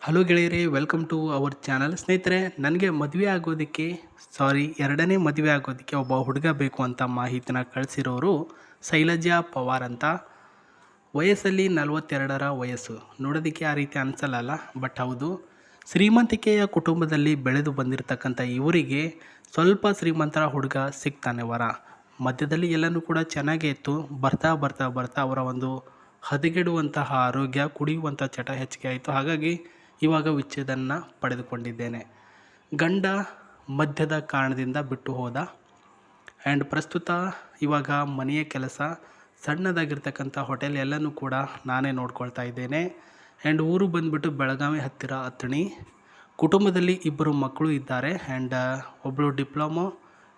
Hello ಗೆಳೆಯರೇ, welcome to our channel. ಸ್ನೇಹಿತರೆ, ನನಗೆ ಮದುವೆ ಆಗೋದಕ್ಕೆ ಎರಡನೇ ಮದುವೆ ಆಗೋದಕ್ಕೆ ಒಬ್ಬ ಹುಡುಗ ಬೇಕು ಅಂತ ಮಾಹಿತಿನ ಕಳಿಸಿರೋರು ಶೈಲಜಾ ಪವಾರ್ ಅಂತ. ವಯಸ್ಸಲ್ಲಿ 42ರ ವಯಸ್ಸು. ನೋಡೋದಕ್ಕೆ ಆ ರೀತಿ ಅನಿಸಲ್ಲ, ಬಟ್ ಹೌದು. ಶ್ರೀಮಂತಿಕೆಯ ಕುಟುಂಬದಲ್ಲಿ ಬೆಳೆದು ಬಂದಿರತಕ್ಕಂಥ ಇವರಿಗೆ ಸ್ವಲ್ಪ ಶ್ರೀಮಂತರ ಹುಡುಗ ಸಿಗ್ತಾನೆ ವರ. ಮಧ್ಯದಲ್ಲಿ ಎಲ್ಲನೂ ಕೂಡ ಚೆನ್ನಾಗೇ ಇತ್ತು. ಬರ್ತಾ ಬರ್ತಾ ಬರ್ತಾ ಅವರ ಒಂದು ಹದಗೆಡುವಂತಹ ಆರೋಗ್ಯ, ಕುಡಿಯುವಂಥ ಚಟ ಹೆಚ್ಚಿಗೆ ಆಯಿತು. ಹಾಗಾಗಿ ಇವಾಗ ವಿಚ್ಛೇದನ ಪಡೆದುಕೊಂಡಿದ್ದೇನೆ. ಗಂಡ ಮದ್ಯದ ಕಾರಣದಿಂದ ಬಿಟ್ಟು ಹೋದ. ಆ್ಯಂಡ್ ಪ್ರಸ್ತುತ ಇವಾಗ ಮನೆಯ ಕೆಲಸ, ಸಣ್ಣದಾಗಿರ್ತಕ್ಕಂಥ ಹೋಟೆಲ್ ಎಲ್ಲನೂ ಕೂಡ ನಾನೇ ನೋಡ್ಕೊಳ್ತಾ ಇದ್ದೇನೆ. ಆ್ಯಂಡ್ ಊರು ಬಂದುಬಿಟ್ಟು ಬೆಳಗಾವಿ ಹತ್ತಿರ ಅಥಣಿ. ಕುಟುಂಬದಲ್ಲಿ ಇಬ್ಬರು ಮಕ್ಕಳು ಇದ್ದಾರೆ. ಆ್ಯಂಡ್ ಒಬ್ಬಳು ಡಿಪ್ಲೊಮೊ,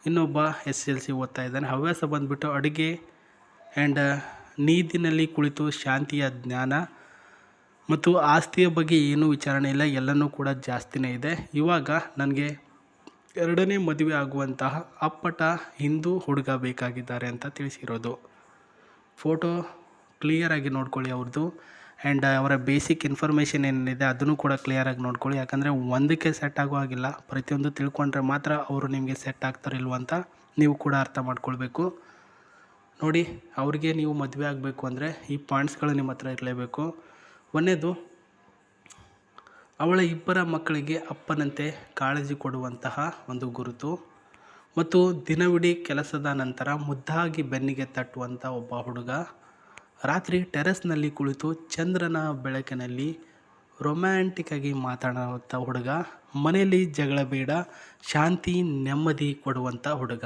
ಇನ್ನೊಬ್ಬ SSLC ಓದ್ತಾ ಇದ್ದಾನೆ. ಹವ್ಯಾಸ ಬಂದುಬಿಟ್ಟು ಅಡುಗೆ ಆ್ಯಂಡ್ ನೀರಿನಲ್ಲಿ ಕುಳಿತು ಶಾಂತಿಯ ಜ್ಞಾನ ಮತ್ತು ಆಸ್ತಿಯ ಬಗ್ಗೆ ಏನೂ ವಿಚಾರಣೆ ಇಲ್ಲ, ಎಲ್ಲನೂ ಕೂಡ ಜಾಸ್ತಿನೇ ಇದೆ. ಇವಾಗ ನನಗೆ ಎರಡನೇ ಮದುವೆ ಆಗುವಂತಹ ಅಪ್ಪಟ ಹಿಂದೂ ಹುಡುಗ ಬೇಕಾಗಿದ್ದಾರೆ ಅಂತ ತಿಳಿಸಿರೋದು. ಫೋಟೋ ಕ್ಲಿಯರಾಗಿ ನೋಡ್ಕೊಳ್ಳಿ ಅವ್ರದ್ದು. ಆ್ಯಂಡ್ ಅವರ ಬೇಸಿಕ್ ಇನ್ಫಾರ್ಮೇಷನ್ ಏನೇನಿದೆ ಅದನ್ನು ಕೂಡ ಕ್ಲಿಯರಾಗಿ ನೋಡ್ಕೊಳ್ಳಿ. ಯಾಕಂದರೆ ಒಂದಕ್ಕೆ ಸೆಟ್ ಆಗೋ ಹಾಗಿಲ್ಲ, ಪ್ರತಿಯೊಂದು ತಿಳ್ಕೊಂಡ್ರೆ ಮಾತ್ರ ಅವರು ನಿಮಗೆ ಸೆಟ್ ಆಗ್ತಾರಿಲ್ವ ಅಂತ ನೀವು ಕೂಡ ಅರ್ಥ ಮಾಡ್ಕೊಳ್ಬೇಕು. ನೋಡಿ, ಅವ್ರಿಗೆ ನೀವು ಮದುವೆ ಆಗಬೇಕು ಅಂದರೆ ಈ ಪಾಯಿಂಟ್ಸ್ಗಳು ನಿಮ್ಮ ಹತ್ರ ಇರಲೇಬೇಕು. ಒಂದನೇದು, ಅವಳ ಇಬ್ಬರ ಮಕ್ಕಳಿಗೆ ಅಪ್ಪನಂತೆ ಕಾಳಜಿ ಕೊಡುವಂತಹ ಒಂದು ಗುರುತು, ಮತ್ತು ದಿನವಿಡೀ ಕೆಲಸದ ನಂತರ ಮುದ್ದಾಗಿ ಬೆನ್ನಿಗೆ ತಟ್ಟುವಂಥ ಒಬ್ಬ ಹುಡುಗ. ರಾತ್ರಿ ಟೆರೆಸ್ನಲ್ಲಿ ಕುಳಿತು ಚಂದ್ರನ ಬೆಳಕಿನಲ್ಲಿ ರೊಮ್ಯಾಂಟಿಕ್ಕಾಗಿ ಮಾತಾಡುವಂಥ ಹುಡುಗ. ಮನೆಯಲ್ಲಿ ಜಗಳ ಬೇಡ, ಶಾಂತಿ ನೆಮ್ಮದಿ ಕೊಡುವಂಥ ಹುಡುಗ.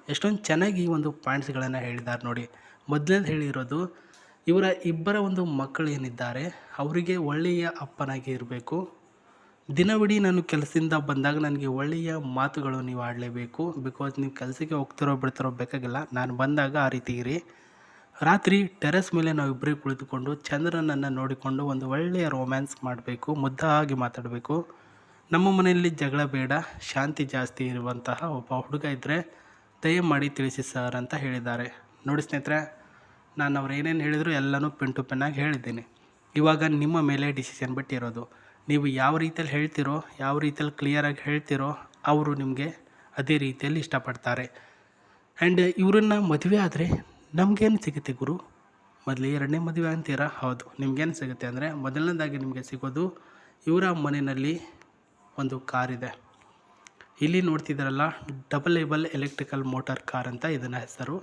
ಎಷ್ಟೊಂದು ಚೆನ್ನಾಗಿ ಒಂದು ಪಾಯಿಂಟ್ಸ್ಗಳನ್ನು ಹೇಳಿದ್ದಾರೆ ನೋಡಿ. ಮೊದಲನೇದು ಹೇಳಿರೋದು, ಇವರ ಇಬ್ಬರ ಒಂದು ಮಕ್ಕಳು ಏನಿದ್ದಾರೆ ಅವರಿಗೆ ಒಳ್ಳೆಯ ಅಪ್ಪನಾಗಿ ಇರಬೇಕು. ದಿನವಿಡೀ ನಾನು ಕೆಲಸದಿಂದ ಬಂದಾಗ ನನಗೆ ಒಳ್ಳೆಯ ಮಾತುಗಳು ನೀವು ಆಡಲೇಬೇಕು. ಬಿಕಾಸ್ ನೀವು ಕೆಲಸಕ್ಕೆ ಹೋಗ್ತಿರೋ ಬಿಡ್ತಿರೋ ಬೇಕಾಗಿಲ್ಲ, ನಾನು ಬಂದಾಗ ಆ ರೀತಿ ಇರಿ. ರಾತ್ರಿ ಟೆರೆಸ್ ಮೇಲೆ ನಾವಿಬ್ಬರೇ ಕುಳಿತುಕೊಂಡು ಚಂದ್ರನನ್ನು ನೋಡಿಕೊಂಡು ಒಂದು ಒಳ್ಳೆಯ ರೊಮ್ಯಾನ್ಸ್ ಮಾಡಬೇಕು, ಮುದ್ದಾಗಿ ಮಾತಾಡಬೇಕು. ನಮ್ಮ ಮನೆಯಲ್ಲಿ ಜಗಳ ಬೇಡ, ಶಾಂತಿ ಜಾಸ್ತಿ ಇರುವಂತಹ ಒಬ್ಬ ಹುಡುಗ ಇದ್ದರೆ ದಯಮಾಡಿ ತಿಳಿಸಿ ಸರ್ ಅಂತ ಹೇಳಿದ್ದಾರೆ. ನೋಡಿ ಸ್ನೇಹಿತರೆ, ನಾನು ಅವ್ರು ಏನೇನು ಹೇಳಿದ್ರು ಎಲ್ಲನೂ ಪಿನ್ ಟು ಪಿನ್ನಾಗಿ ಹೇಳಿದ್ದೀನಿ. ಇವಾಗ ನಿಮ್ಮ ಮೇಲೆ ಡಿಸಿಷನ್ ಬಿಟ್ಟಿರೋದು. ನೀವು ಯಾವ ರೀತಿಯಲ್ಲಿ ಹೇಳ್ತಿರೋ, ಯಾವ ರೀತಿಯಲ್ಲಿ ಕ್ಲಿಯರಾಗಿ ಹೇಳ್ತಿರೋ ಅವರು ನಿಮಗೆ ಅದೇ ರೀತಿಯಲ್ಲಿ ಇಷ್ಟಪಡ್ತಾರೆ. ಆ್ಯಂಡ್ ಇವರನ್ನು ಮದುವೆ ಆದರೆ ನಮಗೇನು ಸಿಗುತ್ತೆ ಗುರು? ಮೊದಲು ಎರಡನೇ ಮದುವೆ ಅಂತೀರಾ? ಹೌದು, ನಿಮಗೇನು ಸಿಗುತ್ತೆ ಅಂದರೆ ಮೊದಲನೇದಾಗಿ ನಿಮಗೆ ಸಿಗೋದು ಇವರ ಮನೆಯಲ್ಲಿ ಒಂದು ಕಾರಿದೆ. ಇಲ್ಲಿ ನೋಡ್ತಿದ್ದಾರಲ್ಲ, ಡಬಲ್ ಎಲೆಕ್ಟ್ರಿಕಲ್ ಮೋಟಾರ್ ಕಾರ್ ಅಂತ ಇದನ್ನ ಹೆಸರು.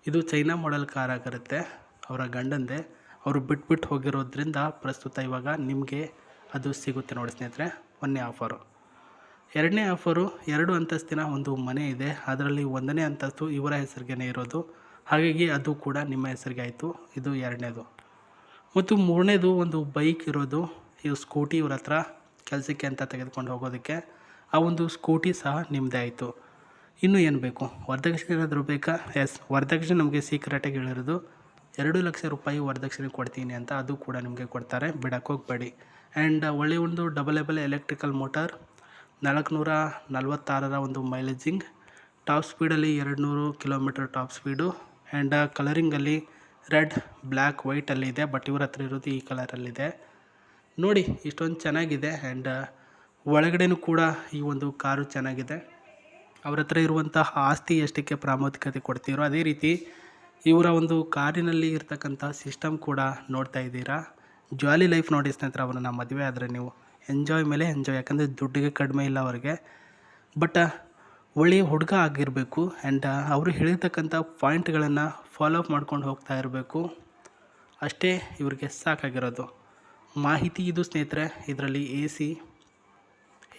ಇದು ಚೈನಾ ಮಾಡೆಲ್ ಕಾರ್ ಆಗಿರುತ್ತೆ. ಅವರ ಗಂಡಂದೆ, ಅವರು ಬಿಟ್ಬಿಟ್ಟು ಹೋಗಿರೋದ್ರಿಂದ ಪ್ರಸ್ತುತ ಇವಾಗ ನಿಮಗೆ ಅದು ಸಿಗುತ್ತೆ ನೋಡಿ ಸ್ನೇಹಿತರೆ. ಒಂದನೇ ಆಫರು. ಎರಡನೇ ಆಫರು, 2 ಅಂತಸ್ತಿನ ಒಂದು ಮನೆ ಇದೆ. ಅದರಲ್ಲಿ 1ನೇ ಅಂತಸ್ತು ಇವರ ಹೆಸರಿಗೇ ಇರೋದು. ಹಾಗಾಗಿ ಅದು ಕೂಡ ನಿಮ್ಮ ಹೆಸರಿಗೆ ಆಯಿತು. ಇದು 2ನೇದು. ಮತ್ತು 3ನೇದು ಒಂದು ಬೈಕ್ ಇರೋದು. ಇವು ಸ್ಕೂಟಿ ಇವ್ರ ಹತ್ರ ಕೆಲಸಕ್ಕೆ ಅಂತ ತೆಗೆದುಕೊಂಡು ಹೋಗೋದಕ್ಕೆ. ಆ ಒಂದು ಸ್ಕೂಟಿ ಸಹ ನಿಮ್ಮದೇ ಆಯಿತು. ಇನ್ನೂ ಏನು ಬೇಕು? ವರದಕ್ಷಿಣೆ ಏನಾದರೂ ಬೇಕಾ? ಎಸ್, ವರದಕ್ಷಿಣೆ ನಮಗೆ ಸೀಕ್ರೆಟಾಗಿ ಹೇಳಿರೋದು 2 ಲಕ್ಷ ರೂಪಾಯಿ ವರದಕ್ಷಿಣೆ ಕೊಡ್ತೀನಿ ಅಂತ. ಅದು ಕೂಡ ನಿಮಗೆ ಕೊಡ್ತಾರೆ, ಬಿಡಕ್ಕೆ ಹೋಗಬೇಡಿ. ಆ್ಯಂಡ್ ಒಳ್ಳೆಯ ಒಂದು ಡಬಲ್ ಎಲೆಕ್ಟ್ರಿಕಲ್ ಮೋಟಾರ್, 446ರ ಒಂದು ಮೈಲೇಜಿಂಗ್, ಟಾಪ್ ಸ್ಪೀಡಲ್ಲಿ 200 ಕಿಲೋಮೀಟರ್ ಟಾಪ್ ಸ್ಪೀಡು. ಆ್ಯಂಡ್ ಕಲರಿಂಗಲ್ಲಿ ರೆಡ್, ಬ್ಲ್ಯಾಕ್, ವೈಟಲ್ಲಿದೆ. ಬಟ್ ಇವ್ರ ಹತ್ರ ಇರೋದು ಈ ಕಲರಲ್ಲಿದೆ ನೋಡಿ. ಇಷ್ಟೊಂದು ಚೆನ್ನಾಗಿದೆ. ಆ್ಯಂಡ್ ಒಳಗಡೆನೂ ಕೂಡ ಈ ಒಂದು ಕಾರು ಚೆನ್ನಾಗಿದೆ. ಅವ್ರ ಹತ್ರ ಇರುವಂತಹ ಆಸ್ತಿ ಎಷ್ಟಕ್ಕೆ ಪ್ರಾಮುಖ್ಯತೆ ಕೊಡ್ತೀರೋ ಅದೇ ರೀತಿ ಇವರ ಒಂದು ಕಾರಿನಲ್ಲಿ ಇರ್ತಕ್ಕಂಥ ಸಿಸ್ಟಮ್ ಕೂಡ ನೋಡ್ತಾ ಇದ್ದೀರಾ. ಜಾಲಿ ಲೈಫ್ ನೋಡಿ ಸ್ನೇಹಿತರೆ. ಅವರನ್ನು ಮದುವೆ ಆದರೆ ನೀವು ಎಂಜಾಯ್ ಮೇಲೆ ಎಂಜಾಯ್. ಯಾಕಂದರೆ ದುಡ್ಡಿಗೆ ಕಡಿಮೆ ಇಲ್ಲ ಅವರಿಗೆ. ಬಟ್ ಒಳ್ಳೆಯ ಹುಡುಗ ಆಗಿರಬೇಕು. ಆ್ಯಂಡ್ ಅವರು ಹೇಳಿರ್ತಕ್ಕಂಥ ಪಾಯಿಂಟ್ಗಳನ್ನು ಫಾಲೋ ಅಪ್ ಮಾಡ್ಕೊಂಡು ಹೋಗ್ತಾ ಇರಬೇಕು. ಅಷ್ಟೇ ಇವ್ರಿಗೆ ಸಾಕಾಗಿರೋದು. ಮಾಹಿತಿ ಇದು ಸ್ನೇಹಿತರೆ. ಇದರಲ್ಲಿ AC,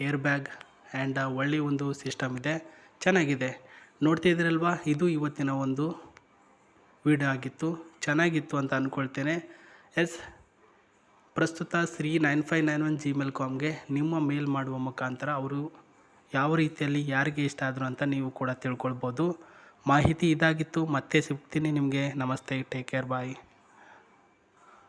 ಏರ್ ಬ್ಯಾಗ್ ಆ್ಯಂಡ್ ಒಳ್ಳೆಯ ಒಂದು ಸಿಸ್ಟಮ್ ಇದೆ, ಚೆನ್ನಾಗಿದೆ. ನೋಡ್ತಾ ಇದ್ದೀರಲ್ವಾ, ಇದು ಇವತ್ತಿನ ಒಂದು ವಿಡಿಯೋ ಆಗಿತ್ತು. ಚೆನ್ನಾಗಿತ್ತು ಅಂತ ಅಂದ್ಕೊಳ್ತೇನೆ. ಎಸ್, ಪ್ರಸ್ತುತ sri9591gmail.comಗೆ ನಿಮ್ಮ ಮೇಲ್ ಮಾಡುವ ಮುಖಾಂತರ ಅವರು ಯಾವ ರೀತಿಯಲ್ಲಿ ಯಾರಿಗೆ ಇಷ್ಟ ಆದರು ಅಂತ ನೀವು ಕೂಡ ತಿಳ್ಕೊಳ್ಬೋದು. ಮಾಹಿತಿ ಇದಾಗಿತ್ತು. ಮತ್ತೆ ಸಿಗ್ತೀನಿ ನಿಮಗೆ. ನಮಸ್ತೆ, ಟೇಕ್ ಕೇರ್, ಬಾಯ್.